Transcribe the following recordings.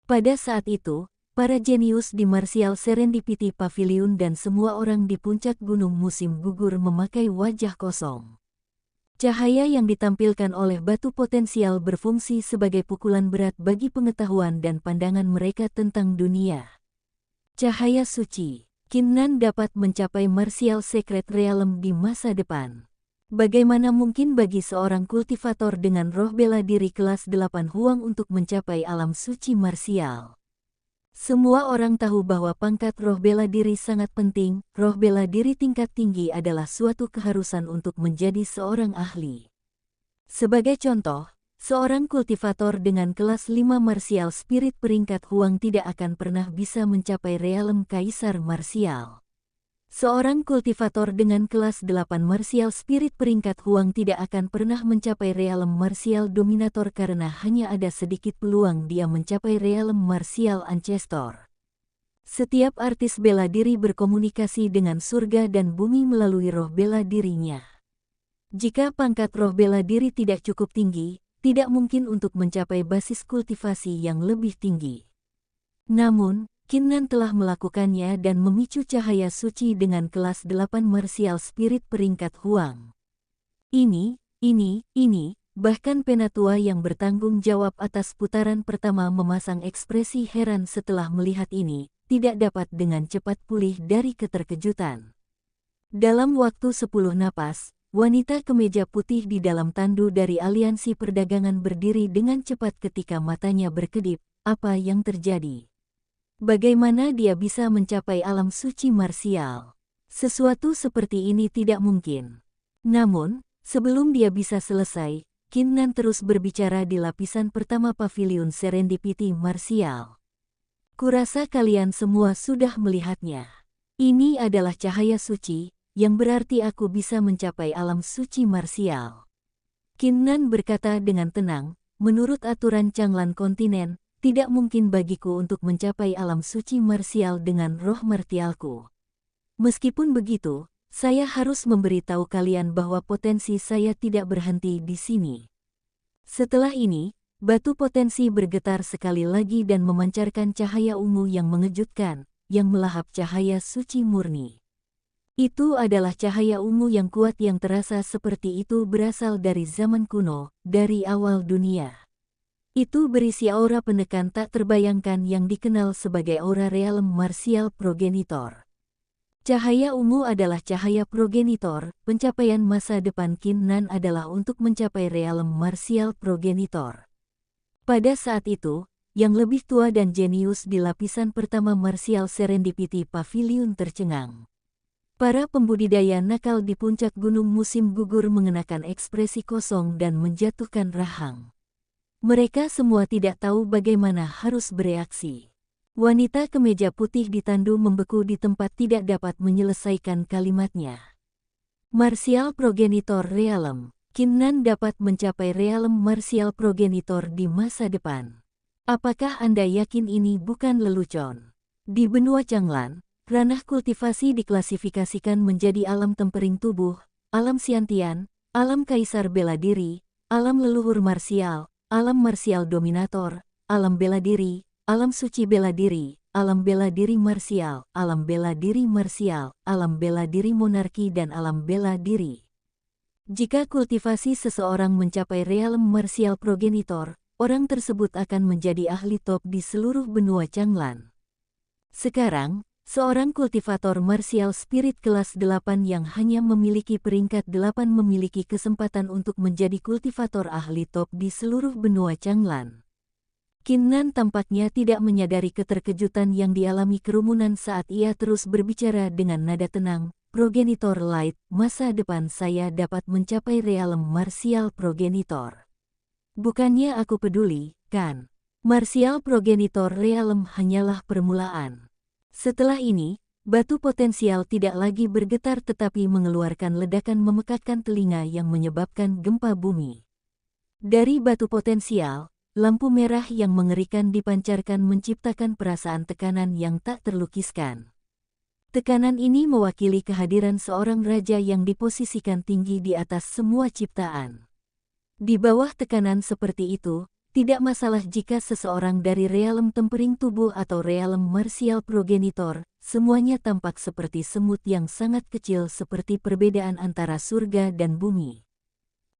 Pada saat itu, para jenius di Martial Serendipity Pavilion dan semua orang di puncak gunung musim gugur memakai wajah kosong. Cahaya yang ditampilkan oleh batu potensial berfungsi sebagai pukulan berat bagi pengetahuan dan pandangan mereka tentang dunia. Cahaya suci, Kinnan dapat mencapai Martial Secret Realm di masa depan. Bagaimana mungkin bagi seorang kultivator dengan roh bela diri kelas 8 Huang untuk mencapai alam suci marsial? Semua orang tahu bahwa pangkat roh bela diri sangat penting. Roh bela diri tingkat tinggi adalah suatu keharusan untuk menjadi seorang ahli. Sebagai contoh, seorang kultivator dengan kelas 5 martial spirit peringkat Huang tidak akan pernah bisa mencapai realem kaisar martial. Seorang kultivator dengan kelas 8 martial spirit peringkat Huang tidak akan pernah mencapai realem martial dominator karena hanya ada sedikit peluang dia mencapai realem martial ancestor. Setiap artis bela diri berkomunikasi dengan surga dan bumi melalui roh bela dirinya. Jika pangkat roh bela diri tidak cukup tinggi, tidak mungkin untuk mencapai basis kultivasi yang lebih tinggi. Namun, Kinnan telah melakukannya dan memicu cahaya suci dengan kelas 8 martial spirit peringkat Huang. Ini, bahkan Penatua yang bertanggung jawab atas putaran pertama memasang ekspresi heran setelah melihat ini, tidak dapat dengan cepat pulih dari keterkejutan. Dalam waktu 10 napas, wanita kemeja putih di dalam tandu dari aliansi perdagangan berdiri dengan cepat ketika matanya berkedip. Apa yang terjadi? Bagaimana dia bisa mencapai alam suci marsial? Sesuatu seperti ini tidak mungkin. Namun, sebelum dia bisa selesai, Kinnan terus berbicara di lapisan pertama pavilion Serendipity marsial. Kurasa kalian semua sudah melihatnya. Ini adalah cahaya suci, yang berarti aku bisa mencapai alam suci marsial. Kinnan berkata dengan tenang, menurut aturan Changlan kontinen, tidak mungkin bagiku untuk mencapai alam suci marsial dengan roh martialku. Meskipun begitu, saya harus memberitahu kalian bahwa potensi saya tidak berhenti di sini. Setelah ini, batu potensi bergetar sekali lagi dan memancarkan cahaya ungu yang mengejutkan, yang melahap cahaya suci murni. Itu adalah cahaya ungu yang kuat yang terasa seperti itu berasal dari zaman kuno, dari awal dunia. Itu berisi aura penekan tak terbayangkan yang dikenal sebagai aura realem martial progenitor. Cahaya ungu adalah cahaya progenitor, pencapaian masa depan Kinnan adalah untuk mencapai realem martial progenitor. Pada saat itu, yang lebih tua dan jenius di lapisan pertama Martial Serendipity Pavilion tercengang. Para pembudidaya nakal di puncak gunung musim gugur mengenakan ekspresi kosong dan menjatuhkan rahang. Mereka semua tidak tahu bagaimana harus bereaksi. Wanita kemeja putih di tandu membeku di tempat tidak dapat menyelesaikan kalimatnya. Martial Progenitor Realem. Kinnan dapat mencapai realem martial progenitor di masa depan. Apakah Anda yakin ini bukan lelucon? Di benua Changlan, ranah kultivasi diklasifikasikan menjadi alam tempering tubuh, alam siantian, alam kaisar bela diri, alam leluhur marsial, alam marsial dominator, alam bela diri, alam suci bela diri, alam bela diri marsial, alam bela diri marsial, alam bela diri monarki dan alam bela diri. Jika kultivasi seseorang mencapai realem marsial progenitor, orang tersebut akan menjadi ahli top di seluruh benua Changlan. Sekarang, seorang kultivator martial spirit kelas 8 yang hanya memiliki peringkat 8 memiliki kesempatan untuk menjadi kultivator ahli top di seluruh benua Changlan. Kinnan tampaknya tidak menyadari keterkejutan yang dialami kerumunan saat ia terus berbicara dengan nada tenang. Progenitor Light, masa depan saya dapat mencapai realem martial progenitor. Bukannya aku peduli, kan? Martial progenitor realem hanyalah permulaan. Setelah ini, batu potensial tidak lagi bergetar tetapi mengeluarkan ledakan memekakkan telinga yang menyebabkan gempa bumi. Dari batu potensial, lampu merah yang mengerikan dipancarkan menciptakan perasaan tekanan yang tak terlukiskan. Tekanan ini mewakili kehadiran seorang raja yang diposisikan tinggi di atas semua ciptaan. Di bawah tekanan seperti itu, Tidak masalah jika seseorang dari realem tempering tubuh atau realem martial progenitor, semuanya tampak seperti semut yang sangat kecil seperti perbedaan antara surga dan bumi.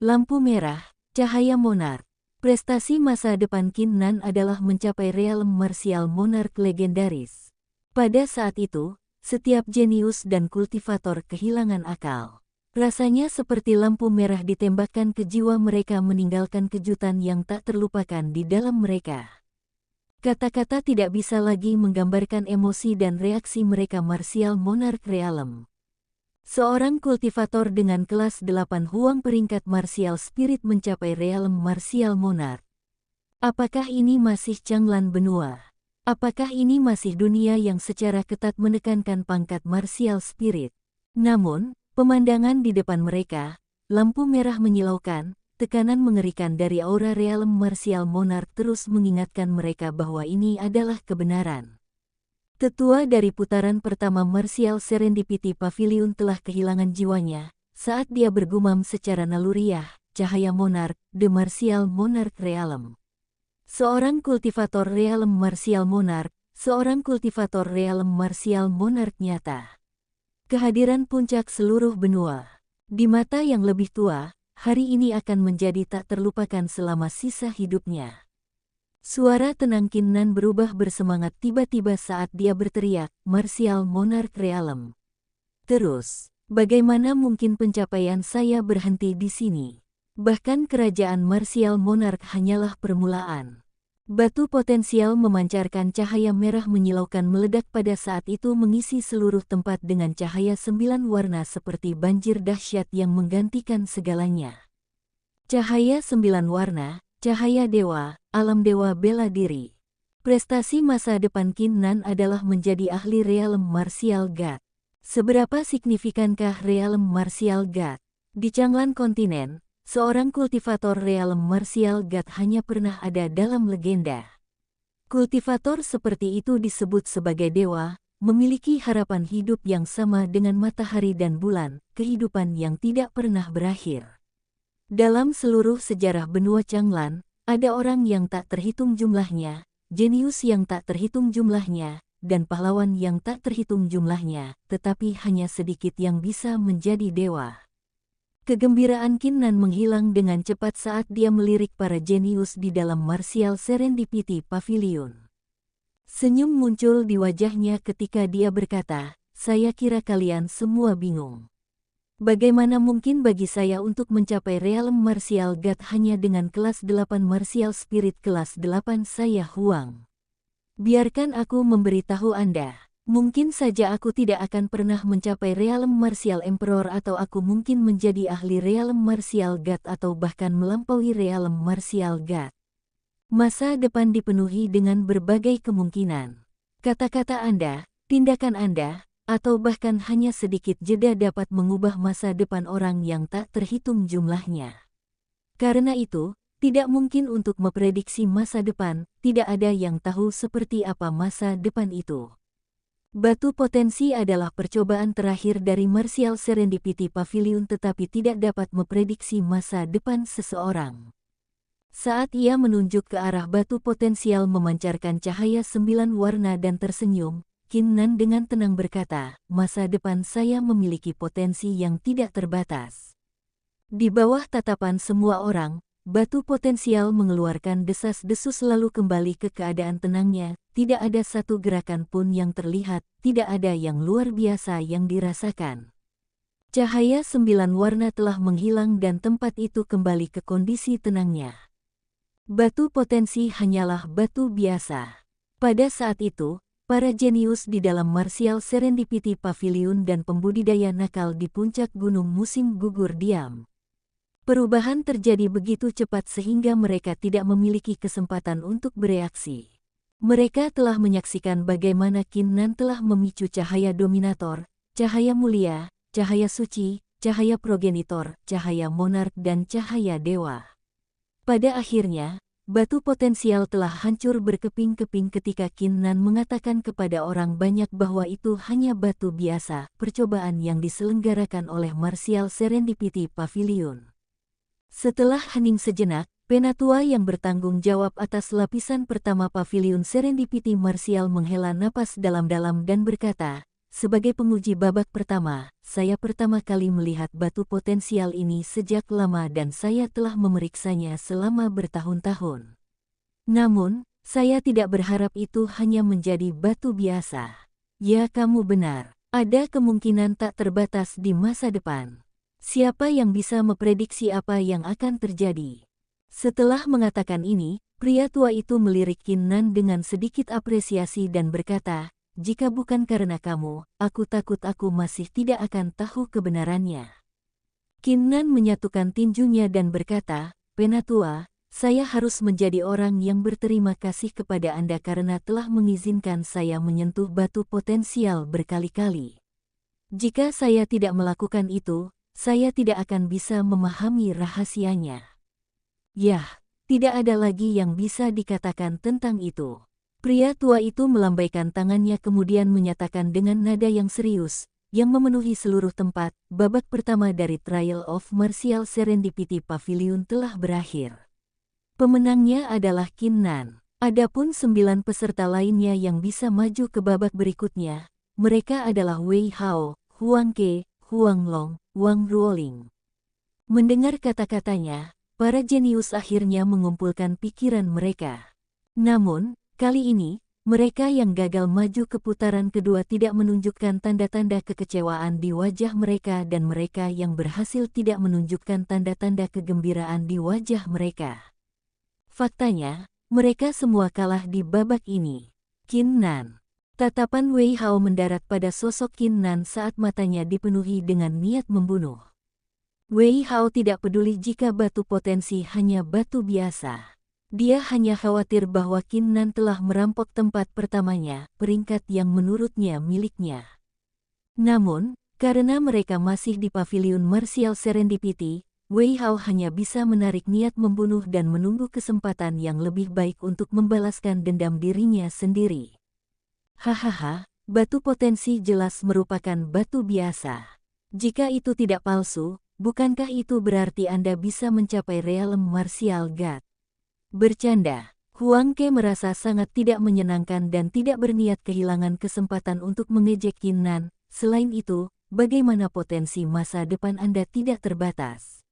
Lampu merah, cahaya monark. Prestasi masa depan Qin Nan adalah mencapai realem martial monark legendaris. Pada saat itu, setiap jenius dan kultivator kehilangan akal. Rasanya seperti lampu merah ditembakkan ke jiwa mereka, meninggalkan kejutan yang tak terlupakan di dalam mereka. Kata-kata tidak bisa lagi menggambarkan emosi dan reaksi mereka. Martial Monarch Realm. Seorang kultivator dengan kelas 8 Huang peringkat Martial Spirit mencapai Realm Martial Monarch. Apakah ini masih Changlan Benua? Apakah ini masih dunia yang secara ketat menekankan pangkat Martial Spirit? Namun, pemandangan di depan mereka, lampu merah menyilaukan, tekanan mengerikan dari aura realem martial monarch terus mengingatkan mereka bahwa ini adalah kebenaran. Tetua dari putaran pertama Martial Serendipity Pavilion telah kehilangan jiwanya saat dia bergumam secara naluriah, cahaya monarch, The Martial Monarch Realm. Seorang kultivator realem martial monarch, seorang kultivator realem martial monarch nyata. Kehadiran puncak seluruh benua. Di mata yang lebih tua, hari ini akan menjadi tak terlupakan selama sisa hidupnya. Suara tenang Qin Nan berubah bersemangat tiba-tiba saat dia berteriak, Martial Monarch Realm. Terus, bagaimana mungkin pencapaian saya berhenti di sini? Bahkan kerajaan Martial Monarch hanyalah permulaan. Batu potensial memancarkan cahaya merah menyilaukan meledak pada saat itu mengisi seluruh tempat dengan cahaya 9 warna seperti banjir dahsyat yang menggantikan segalanya. Cahaya 9 warna, cahaya dewa, alam dewa bela diri. Prestasi masa depan Qin Nan adalah menjadi ahli realem martial god. Seberapa signifikankah realem martial god? Di Changlan kontinen, seorang kultivator realem martial god hanya pernah ada dalam legenda. Kultivator seperti itu disebut sebagai dewa, memiliki harapan hidup yang sama dengan matahari dan bulan, kehidupan yang tidak pernah berakhir. Dalam seluruh sejarah benua Changlan, ada orang yang tak terhitung jumlahnya, jenius yang tak terhitung jumlahnya, dan pahlawan yang tak terhitung jumlahnya, tetapi hanya sedikit yang bisa menjadi dewa. Kegembiraan Qin Nan menghilang dengan cepat saat dia melirik para jenius di dalam Martial Serendipity Pavilion. Senyum muncul di wajahnya ketika dia berkata, saya kira kalian semua bingung. Bagaimana mungkin bagi saya untuk mencapai realem martial god hanya dengan kelas 8 martial spirit kelas 8 saya Huang? Biarkan aku memberitahu Anda. Mungkin saja aku tidak akan pernah mencapai realem martial emperor atau aku mungkin menjadi ahli realem martial god atau bahkan melampaui realem martial god. Masa depan dipenuhi dengan berbagai kemungkinan. Kata-kata Anda, tindakan Anda, atau bahkan hanya sedikit jeda dapat mengubah masa depan orang yang tak terhitung jumlahnya. Karena itu, tidak mungkin untuk memprediksi masa depan, tidak ada yang tahu seperti apa masa depan itu. Batu potensi adalah percobaan terakhir dari Martial Serendipity Pavilion tetapi tidak dapat memprediksi masa depan seseorang. Saat ia menunjuk ke arah batu potensial memancarkan cahaya 9 warna dan tersenyum, Qin Nan dengan tenang berkata, masa depan saya memiliki potensi yang tidak terbatas. Di bawah tatapan semua orang, batu potensial mengeluarkan desas-desus lalu kembali ke keadaan tenangnya, tidak ada satu gerakan pun yang terlihat, tidak ada yang luar biasa yang dirasakan. Cahaya 9 warna telah menghilang dan tempat itu kembali ke kondisi tenangnya. Batu potensi hanyalah batu biasa. Pada saat itu, para jenius di dalam Martial Serendipity Pavilion dan pembudidaya nakal di puncak gunung musim gugur diam. Perubahan terjadi begitu cepat sehingga mereka tidak memiliki kesempatan untuk bereaksi. Mereka telah menyaksikan bagaimana Qin Nan telah memicu cahaya dominator, cahaya mulia, cahaya suci, cahaya progenitor, cahaya monark dan cahaya dewa. Pada akhirnya, batu potensial telah hancur berkeping-keping ketika Qin Nan mengatakan kepada orang banyak bahwa itu hanya batu biasa, percobaan yang diselenggarakan oleh Martial Serendipity Pavilion. Setelah hening sejenak, Penatua yang bertanggung jawab atas lapisan pertama Paviliun Serendipity Martial menghela napas dalam-dalam dan berkata, sebagai penguji babak pertama, saya pertama kali melihat batu potensial ini sejak lama dan saya telah memeriksanya selama bertahun-tahun. Namun, saya tidak berharap itu hanya menjadi batu biasa. Ya, kamu benar. Ada kemungkinan tak terbatas di masa depan. Siapa yang bisa memprediksi apa yang akan terjadi? Setelah mengatakan ini, pria tua itu melirik Kinnan dengan sedikit apresiasi dan berkata, jika bukan karena kamu, aku takut aku masih tidak akan tahu kebenarannya. Kinnan menyatukan tinjunya dan berkata, Penatua, saya harus menjadi orang yang berterima kasih kepada Anda karena telah mengizinkan saya menyentuh batu potensial berkali-kali. Jika saya tidak melakukan itu, saya tidak akan bisa memahami rahasianya. Yah, tidak ada lagi yang bisa dikatakan tentang itu. Pria tua itu melambaikan tangannya kemudian menyatakan dengan nada yang serius, yang memenuhi seluruh tempat, babak pertama dari Trial of Martial Serendipity Pavilion telah berakhir. Pemenangnya adalah Kinnan. Adapun 9 peserta lainnya yang bisa maju ke babak berikutnya, mereka adalah Wei Hao, Huang Ke, Huang Long, Wang Ruoling. Mendengar kata-katanya, para jenius akhirnya mengumpulkan pikiran mereka. Namun, kali ini, mereka yang gagal maju ke putaran kedua tidak menunjukkan tanda-tanda kekecewaan di wajah mereka dan mereka yang berhasil tidak menunjukkan tanda-tanda kegembiraan di wajah mereka. Faktanya, mereka semua kalah di babak ini. Kinnan. Tatapan Wei Hao mendarat pada sosok Kinnan saat matanya dipenuhi dengan niat membunuh. Wei Hao tidak peduli jika batu potensi hanya batu biasa. Dia hanya khawatir bahwa Kinnan telah merampok tempat pertamanya, peringkat yang menurutnya miliknya. Namun, karena mereka masih di Paviliun Martial Serendipity, Wei Hao hanya bisa menarik niat membunuh dan menunggu kesempatan yang lebih baik untuk membalaskan dendam dirinya sendiri. Hahaha, batu potensi jelas merupakan batu biasa. Jika itu tidak palsu, bukankah itu berarti Anda bisa mencapai realm martial god? Bercanda, Huang Ke merasa sangat tidak menyenangkan dan tidak berniat kehilangan kesempatan untuk mengejek Kinnan. Selain itu, bagaimana potensi masa depan Anda tidak terbatas?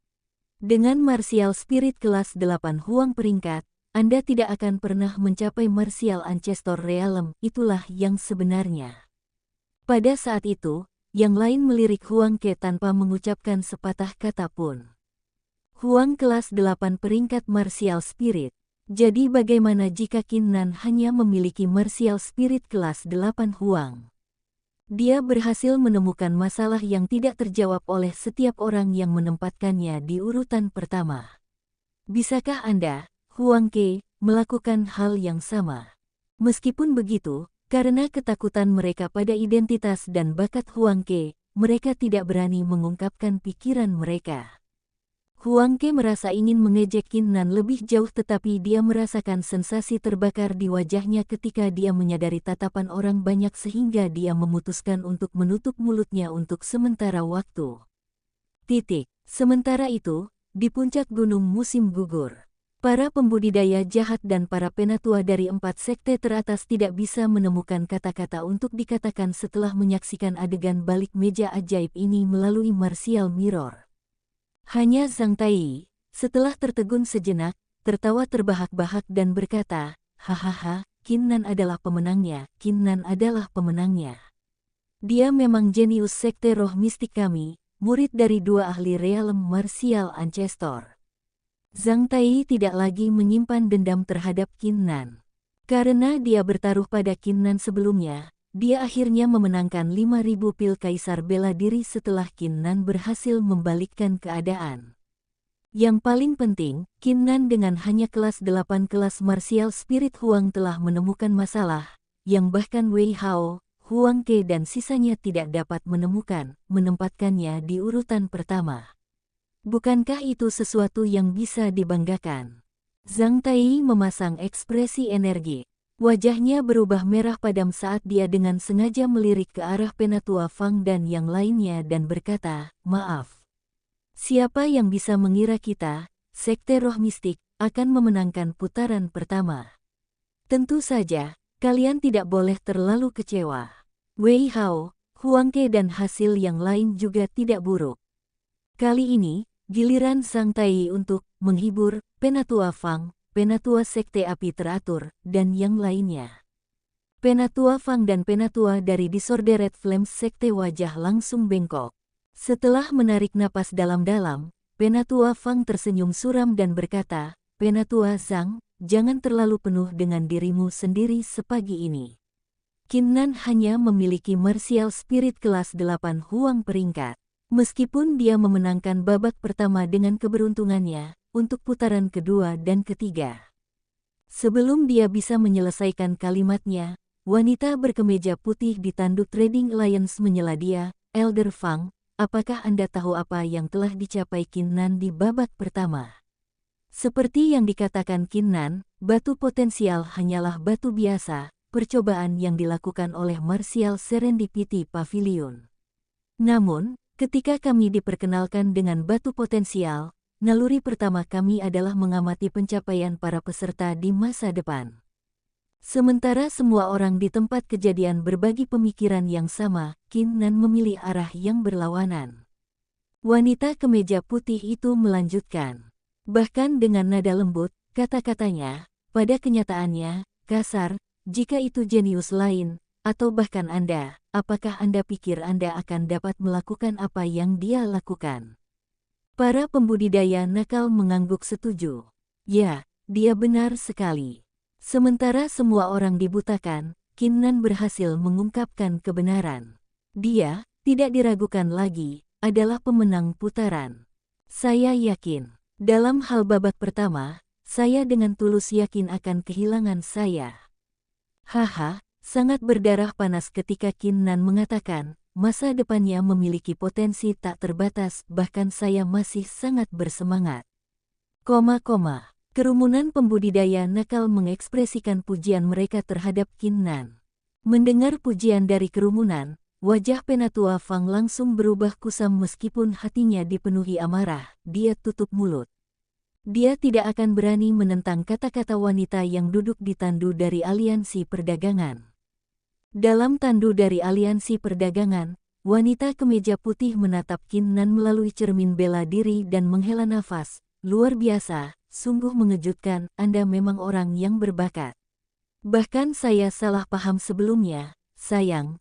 Dengan martial spirit kelas 8 Huang peringkat, Anda tidak akan pernah mencapai martial ancestor realm, itulah yang sebenarnya. Pada saat itu, yang lain melirik Huang Ke tanpa mengucapkan sepatah kata pun. Huang kelas 8 peringkat martial spirit. Jadi bagaimana jika Kinnan hanya memiliki martial spirit kelas 8 Huang? Dia berhasil menemukan masalah yang tidak terjawab oleh setiap orang yang menempatkannya di urutan pertama. Bisakah Anda, Huang Ke, melakukan hal yang sama? Meskipun begitu, karena ketakutan mereka pada identitas dan bakat Huang Ke, mereka tidak berani mengungkapkan pikiran mereka. Huang Ke merasa ingin mengejek Kinnan lebih jauh tetapi dia merasakan sensasi terbakar di wajahnya ketika dia menyadari tatapan orang banyak sehingga dia memutuskan untuk menutup mulutnya untuk sementara waktu. Sementara itu, di puncak gunung musim gugur, para pembudidaya jahat dan para penatua dari 4 sekte teratas tidak bisa menemukan kata-kata untuk dikatakan setelah menyaksikan adegan balik meja ajaib ini melalui martial mirror. Hanya Zhang Tai, setelah tertegun sejenak, tertawa terbahak-bahak dan berkata, hahaha, Kinnan adalah pemenangnya, Kinnan adalah pemenangnya. Dia memang jenius sekte roh mistik kami, murid dari 2 ahli realm martial ancestor. Zhang Tai tidak lagi menyimpan dendam terhadap Kinnan. Karena dia bertaruh pada Kinnan sebelumnya, dia akhirnya memenangkan 5.000 pil kaisar bela diri setelah Kinnan berhasil membalikkan keadaan. Yang paling penting, Kinnan dengan hanya kelas 8 kelas martial spirit Huang telah menemukan masalah, yang bahkan Wei Hao, Huang Ke dan sisanya tidak dapat menemukan, menempatkannya di urutan pertama. Bukankah itu sesuatu yang bisa dibanggakan? Zhang Tai memasang ekspresi energi. Wajahnya berubah merah padam saat dia dengan sengaja melirik ke arah penatua Fang dan yang lainnya dan berkata, maaf. Siapa yang bisa mengira kita, Sekte Roh Mistik, akan memenangkan putaran pertama? Tentu saja, kalian tidak boleh terlalu kecewa. Wei Hao, Huang Ke dan hasil yang lain juga tidak buruk. Kali ini, giliran Sang Tai untuk menghibur Penatua Fang, Penatua Sekte Api Teratur, dan yang lainnya. Penatua Fang dan Penatua dari Disordered Flames Sekte wajah langsung bengkok. Setelah menarik napas dalam-dalam, Penatua Fang tersenyum suram dan berkata, "Penatua Zhang, jangan terlalu penuh dengan dirimu sendiri sepagi ini. Qin Nan hanya memiliki martial spirit kelas 8 Huang peringkat. Meskipun dia memenangkan babak pertama dengan keberuntungannya, untuk putaran kedua dan ketiga." Sebelum dia bisa menyelesaikan kalimatnya, wanita berkemeja putih di tanduk Trading Alliance menyela dia, "Elder Fang, apakah Anda tahu apa yang telah dicapai Qin Nan di babak pertama?" Seperti yang dikatakan Qin Nan, batu potensial hanyalah batu biasa, percobaan yang dilakukan oleh Martial Serendipity Pavilion. Namun, ketika kami diperkenalkan dengan batu potensial, naluri pertama kami adalah mengamati pencapaian para peserta di masa depan. Sementara semua orang di tempat kejadian berbagi pemikiran yang sama, Qin Nan memilih arah yang berlawanan. Wanita kemeja putih itu melanjutkan. Bahkan dengan nada lembut, kata-katanya, pada kenyataannya, kasar, jika itu jenius lain, atau bahkan Anda, apakah Anda pikir Anda akan dapat melakukan apa yang dia lakukan? Para pembudidaya nakal mengangguk setuju. Ya, dia benar sekali. Sementara semua orang dibutakan, Qin Nan berhasil mengungkapkan kebenaran. Dia, tidak diragukan lagi, adalah pemenang putaran. Saya yakin, dalam hal babak pertama, saya dengan tulus yakin akan kehilangan saya. Haha, sangat berdarah panas ketika Qin Nan mengatakan, masa depannya memiliki potensi tak terbatas, bahkan saya masih sangat bersemangat. Kerumunan pembudidaya nakal mengekspresikan pujian mereka terhadap Qin Nan. Mendengar pujian dari kerumunan, wajah Penatua Fang langsung berubah kusam meskipun hatinya dipenuhi amarah, dia tutup mulut. Dia tidak akan berani menentang kata-kata wanita yang duduk di tandu dari Aliansi Perdagangan. Dalam tandu dari Aliansi Perdagangan, wanita kemeja putih menatap Qin Nan melalui cermin bela diri dan menghela nafas. "Luar biasa, sungguh mengejutkan, Anda memang orang yang berbakat. Bahkan saya salah paham sebelumnya, sayang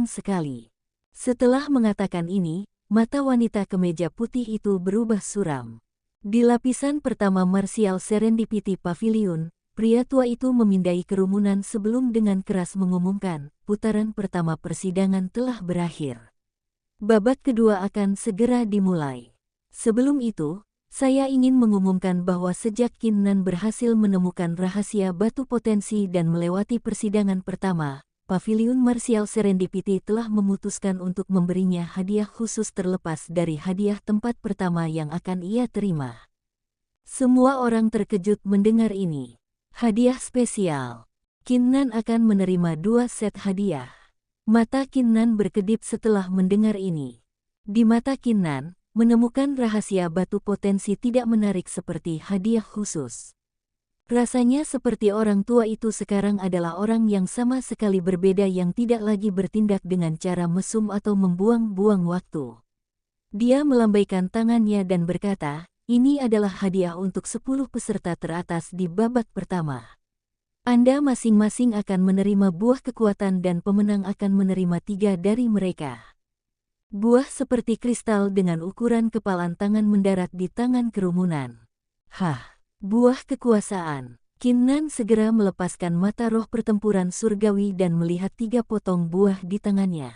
sekali." Setelah mengatakan ini, mata wanita kemeja putih itu berubah suram. Di lapisan pertama Martial Serendipity Pavilion, pria tua itu memindai kerumunan sebelum dengan keras mengumumkan, putaran pertama persidangan telah berakhir. Babak kedua akan segera dimulai. Sebelum itu, saya ingin mengumumkan bahwa sejak Qin Nan berhasil menemukan rahasia batu potensi dan melewati persidangan pertama, Pavilion Martial Serendipity telah memutuskan untuk memberinya hadiah khusus terlepas dari hadiah tempat pertama yang akan ia terima. Semua orang terkejut mendengar ini. Hadiah spesial. Qin Nan akan menerima 2 set hadiah. Mata Qin Nan berkedip setelah mendengar ini. Di mata Qin Nan, menemukan rahasia batu potensi tidak menarik seperti hadiah khusus. Rasanya seperti orang tua itu sekarang adalah orang yang sama sekali berbeda yang tidak lagi bertindak dengan cara mesum atau membuang-buang waktu. Dia melambaikan tangannya dan berkata, "Ini adalah hadiah untuk 10 peserta teratas di babak pertama. Anda masing-masing akan menerima buah kekuatan dan pemenang akan menerima 3 dari mereka." Buah seperti kristal dengan ukuran kepalan tangan mendarat di tangan kerumunan. Hah, buah kekuasaan. Qin Nan segera melepaskan mata roh pertempuran surgawi dan melihat 3 potong buah di tangannya.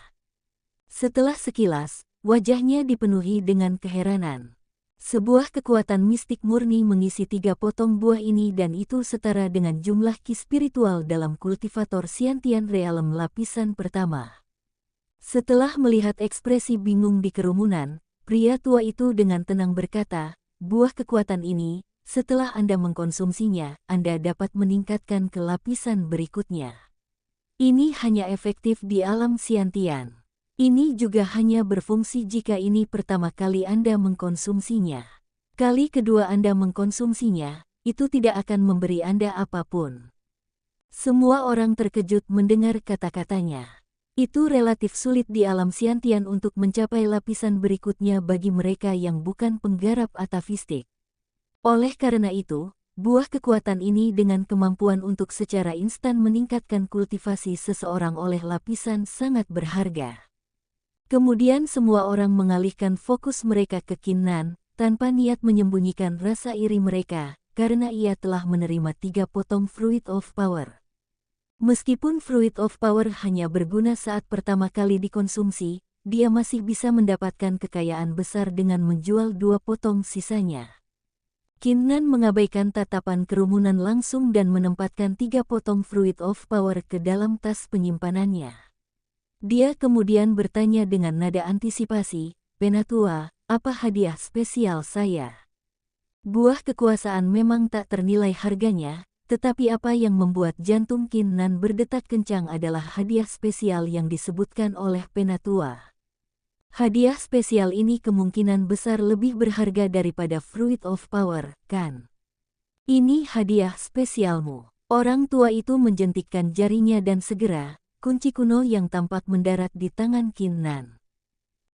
Setelah sekilas, wajahnya dipenuhi dengan keheranan. Sebuah kekuatan mistik murni mengisi 3 potong buah ini dan itu setara dengan jumlah ki spiritual dalam kultivator Xiantian Realm lapisan pertama. Setelah melihat ekspresi bingung di kerumunan, pria tua itu dengan tenang berkata, "Buah kekuatan ini, setelah Anda mengkonsumsinya, Anda dapat meningkatkan ke lapisan berikutnya. Ini hanya efektif di alam Xiantian. Ini juga hanya berfungsi jika ini pertama kali Anda mengkonsumsinya. Kali kedua Anda mengkonsumsinya, itu tidak akan memberi Anda apapun. Semua orang terkejut mendengar kata-katanya. Itu relatif sulit di alam Scientian untuk mencapai lapisan berikutnya bagi mereka yang bukan penggarap atafistik. Oleh karena itu, buah kekuatan ini dengan kemampuan untuk secara instan meningkatkan kultivasi seseorang oleh lapisan sangat berharga. Kemudian semua orang mengalihkan fokus mereka ke Qin Nan, tanpa niat menyembunyikan rasa iri mereka, karena ia telah menerima 3 potong Fruit of Power. Meskipun Fruit of Power hanya berguna saat pertama kali dikonsumsi, dia masih bisa mendapatkan kekayaan besar dengan menjual 2 potong sisanya. Qin Nan mengabaikan tatapan kerumunan langsung dan menempatkan 3 potong Fruit of Power ke dalam tas penyimpanannya. Dia kemudian bertanya dengan nada antisipasi, "Penatua, apa hadiah spesial saya?" Buah kekuasaan memang tak ternilai harganya, tetapi apa yang membuat jantung Qin Nan berdetak kencang adalah hadiah spesial yang disebutkan oleh Penatua. Hadiah spesial ini kemungkinan besar lebih berharga daripada Fruit of Power, kan? Ini hadiah spesialmu. Orang tua itu menjentikkan jarinya dan segera, kunci kuno yang tampak mendarat di tangan Qin Nan.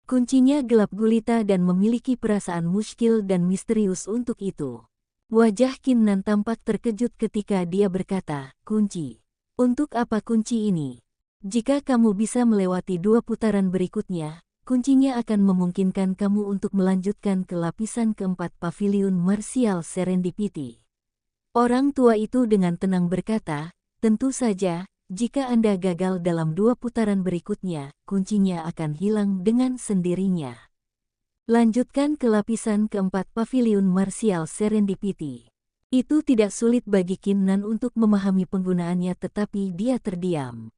Kuncinya gelap gulita dan memiliki perasaan muskil dan misterius untuk itu. Wajah Qin Nan tampak terkejut ketika dia berkata, "Kunci? Untuk apa kunci ini? Jika kamu bisa melewati 2 putaran berikutnya, kuncinya akan memungkinkan kamu untuk melanjutkan ke lapisan keempat Paviliun Martial Serendipity." Orang tua itu dengan tenang berkata, "Tentu saja, jika Anda gagal dalam 2 putaran berikutnya, kuncinya akan hilang dengan sendirinya. Lanjutkan ke lapisan keempat Paviliun Martial Serendipity." Itu tidak sulit bagi Qin Nan untuk memahami penggunaannya, tetapi dia terdiam.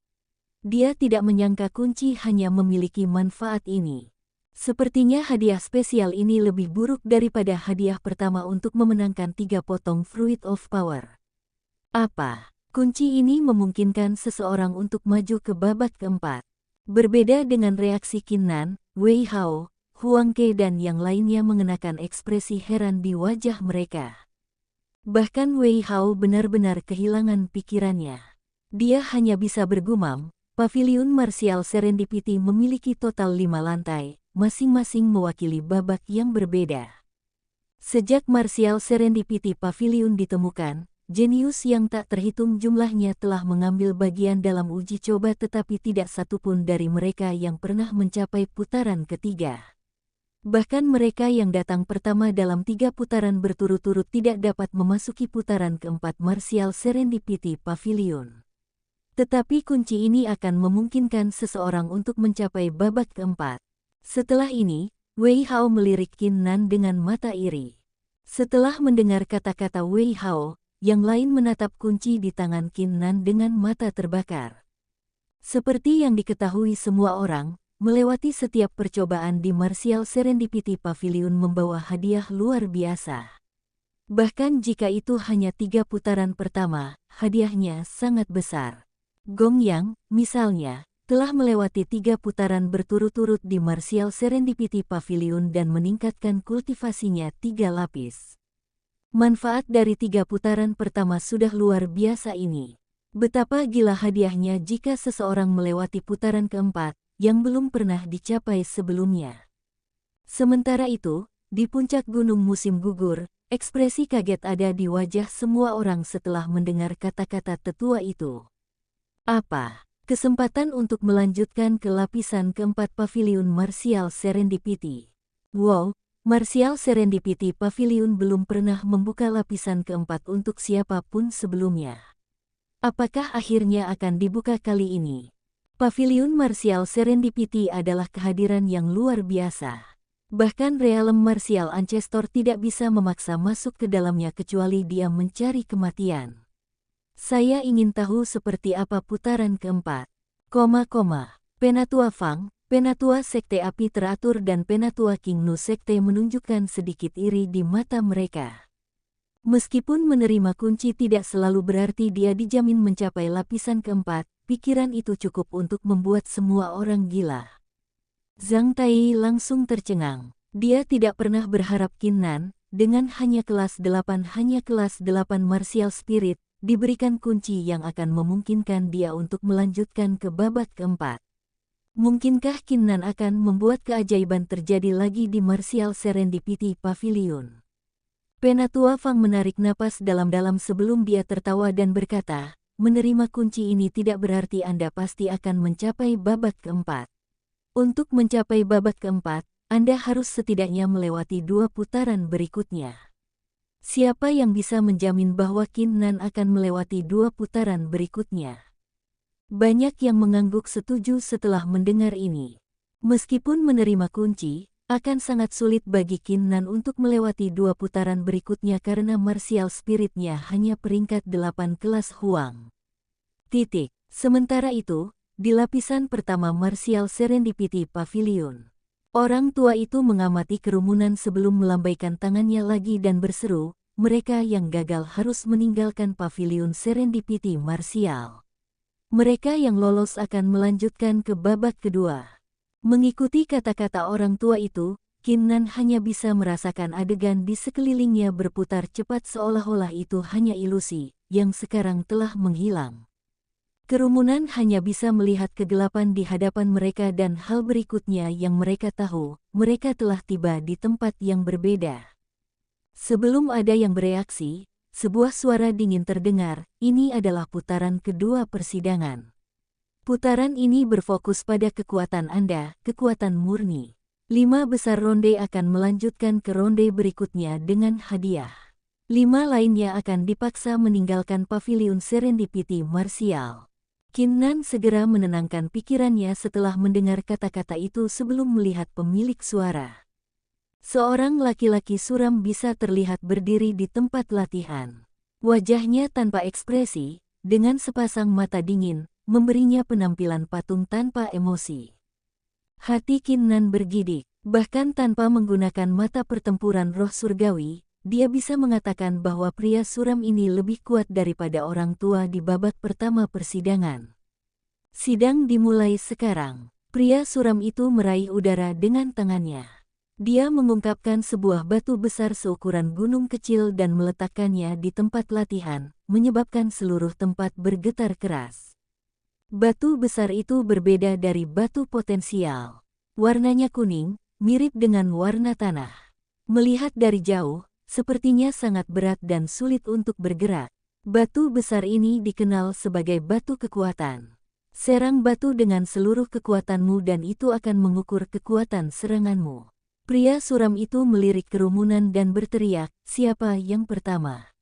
Dia tidak menyangka kunci hanya memiliki manfaat ini. Sepertinya hadiah spesial ini lebih buruk daripada hadiah pertama untuk memenangkan 3 potong Fruit of Power. Apa? Kunci ini memungkinkan seseorang untuk maju ke babak keempat. Berbeda dengan reaksi Qin Nan, Wei Hao, Huang Ke dan yang lainnya mengenakan ekspresi heran di wajah mereka. Bahkan Wei Hao benar-benar kehilangan pikirannya. Dia hanya bisa bergumam, Paviliun Martial Serendipity memiliki total 5 lantai, masing-masing mewakili babak yang berbeda. Sejak Martial Serendipity Paviliun ditemukan, jenius yang tak terhitung jumlahnya telah mengambil bagian dalam uji coba, tetapi tidak satupun dari mereka yang pernah mencapai putaran ketiga. Bahkan mereka yang datang pertama dalam 3 putaran berturut-turut tidak dapat memasuki putaran keempat Martial Serendipity Pavilion. Tetapi kunci ini akan memungkinkan seseorang untuk mencapai babak keempat. Setelah ini, Wei Hao melirik Qin Nan dengan mata iri. Setelah mendengar kata-kata Wei Hao, yang lain menatap kunci di tangan Qin Nan dengan mata terbakar. Seperti yang diketahui semua orang, melewati setiap percobaan di Martial Serendipity Pavilion membawa hadiah luar biasa. Bahkan jika itu hanya 3 putaran pertama, hadiahnya sangat besar. Gong Yang, misalnya, telah melewati 3 putaran berturut-turut di Martial Serendipity Pavilion dan meningkatkan kultivasinya 3 lapis. Manfaat dari 3 putaran pertama sudah luar biasa ini. Betapa gila hadiahnya jika seseorang melewati putaran keempat, yang belum pernah dicapai sebelumnya. Sementara itu, di puncak gunung musim gugur, ekspresi kaget ada di wajah semua orang setelah mendengar kata-kata tetua itu. Apa? Kesempatan untuk melanjutkan ke lapisan keempat Paviliun Martial Serendipity. Wow, Martial Serendipity Pavilion belum pernah membuka lapisan keempat untuk siapapun sebelumnya. Apakah akhirnya akan dibuka kali ini? Paviliun Martial Serendipity adalah kehadiran yang luar biasa. Bahkan realem martial ancestor tidak bisa memaksa masuk ke dalamnya kecuali dia mencari kematian. Saya ingin tahu seperti apa putaran keempat. Penatua Fang, Penatua Sekte Api Teratur dan Penatua King Nu Sekte menunjukkan sedikit iri di mata mereka. Meskipun menerima kunci tidak selalu berarti dia dijamin mencapai lapisan keempat, pikiran itu cukup untuk membuat semua orang gila. Zhang Tai langsung tercengang. Dia tidak pernah berharap Qin Nan, dengan hanya kelas 8 martial spirit, diberikan kunci yang akan memungkinkan dia untuk melanjutkan ke babak keempat. Mungkinkah Qin Nan akan membuat keajaiban terjadi lagi di Martial Serendipity Pavilion? Penatua Fang menarik napas dalam-dalam sebelum dia tertawa dan berkata, menerima kunci ini tidak berarti Anda pasti akan mencapai babak keempat. Untuk mencapai babak keempat, Anda harus setidaknya melewati 2 putaran berikutnya. Siapa yang bisa menjamin bahwa Qin Nan akan melewati 2 putaran berikutnya? Banyak yang mengangguk setuju setelah mendengar ini. Meskipun menerima kunci, akan sangat sulit bagi Qin Nan untuk melewati 2 putaran berikutnya karena martial spiritnya hanya peringkat 8 kelas Huang. Sementara itu, di lapisan pertama Martial Serendipity Pavilion, orang tua itu mengamati kerumunan sebelum melambaikan tangannya lagi dan berseru, mereka yang gagal harus meninggalkan Pavilion Serendipity Martial. Mereka yang lolos akan melanjutkan ke babak kedua. Mengikuti kata-kata orang tua itu, Qin Nan hanya bisa merasakan adegan di sekelilingnya berputar cepat seolah-olah itu hanya ilusi, yang sekarang telah menghilang. Kerumunan hanya bisa melihat kegelapan di hadapan mereka dan hal berikutnya yang mereka tahu, mereka telah tiba di tempat yang berbeda. Sebelum ada yang bereaksi, sebuah suara dingin terdengar, ini adalah putaran kedua persidangan. Putaran ini berfokus pada kekuatan Anda, kekuatan murni. 5 besar ronde akan melanjutkan ke ronde berikutnya dengan hadiah. 5 lainnya akan dipaksa meninggalkan Pavilion Serendipity Martial. Qin Nan segera menenangkan pikirannya setelah mendengar kata-kata itu sebelum melihat pemilik suara. Seorang laki-laki suram bisa terlihat berdiri di tempat latihan. Wajahnya tanpa ekspresi, dengan sepasang mata dingin, memberinya penampilan patung tanpa emosi. Hati Qin Nan bergidik, bahkan tanpa menggunakan mata pertempuran roh surgawi, dia bisa mengatakan bahwa pria suram ini lebih kuat daripada orang tua di babak pertama persidangan. Sidang dimulai sekarang. Pria suram itu meraih udara dengan tangannya. Dia mengungkapkan sebuah batu besar seukuran gunung kecil dan meletakkannya di tempat latihan, menyebabkan seluruh tempat bergetar keras. Batu besar itu berbeda dari batu potensial. Warnanya kuning, mirip dengan warna tanah. Melihat dari jauh, sepertinya sangat berat dan sulit untuk bergerak. Batu besar ini dikenal sebagai batu kekuatan. Serang batu dengan seluruh kekuatanmu dan itu akan mengukur kekuatan seranganmu. Pria suram itu melirik kerumunan dan berteriak, siapa yang pertama?